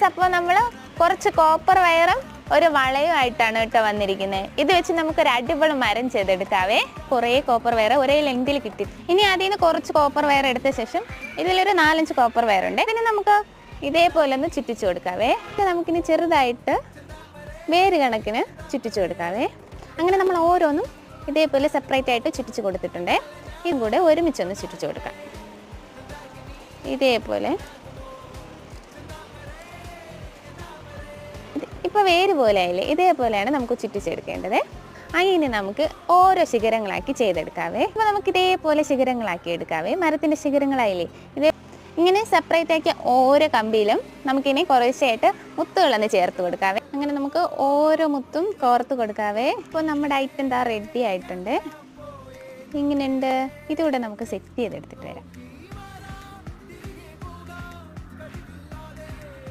അപ്പോൾ നമ്മൾ കുറച്ച് കോപ്പർ വയറും ഒരു വളയുമായിട്ടാണ് കേട്ടോ വന്നിരിക്കുന്നത്. ഇത് വെച്ച് നമുക്കൊരു അടിപൊളി മരം ചെയ്തെടുക്കാവേ. കുറേ കോപ്പർ വയർ ഒരേ ലെങ്തിൽ കിട്ടി. ഇനി അതിൽ നിന്ന് കുറച്ച് കോപ്പർ വയർ എടുത്ത ശേഷം ഇതിലൊരു 4-5 കോപ്പർ വയറുണ്ട്. ഇതിന് നമുക്ക് ഇതേപോലെ ഒന്ന് ചുറ്റിച്ചു കൊടുക്കാവേ. നമുക്കിനി ചെറുതായിട്ട് വേര് കണക്കിന് ചുറ്റിച്ചു കൊടുക്കാവേ. അങ്ങനെ നമ്മൾ ഓരോന്നും ഇതേപോലെ സെപ്പറേറ്റ് ആയിട്ട് ചുറ്റിച്ചു കൊടുത്തിട്ടുണ്ട്. ഇതും കൂടെ ഒരുമിച്ചൊന്ന് ചുറ്റിച്ചു കൊടുക്കാം. ഇതേപോലെ ഇപ്പോൾ വേര് പോലെ ആയില്ലേ, ഇതേപോലെയാണ് നമുക്ക് ചുറ്റിച്ചെടുക്കേണ്ടത്. അതിന് നമുക്ക് ഓരോ ശിഖരങ്ങളാക്കി ചെയ്തെടുക്കാവേ. ഇപ്പോൾ നമുക്ക് ഇതേപോലെ ശിഖരങ്ങളാക്കി എടുക്കാവേ. മരത്തിൻ്റെ ശിഖരങ്ങളായില്ലേ, ഇങ്ങനെ സെപ്പറേറ്റ് ആക്കിയ ഓരോ കമ്പിയിലും നമുക്കിനി കുറേശ്ശായിട്ട് മുത്തുകളൊന്ന് ചേർത്ത് കൊടുക്കാവേ. അങ്ങനെ നമുക്ക് ഓരോ മുത്തും കോർത്ത് കൊടുക്കാവേ. ഇപ്പോൾ നമ്മുടെ ഐറ്റം റെഡി ആയിട്ടുണ്ട്. ഇങ്ങനെയുണ്ട്. ഇതുകൂടെ നമുക്ക് സെറ്റ് ചെയ്തെടുത്തിട്ട് വരാം.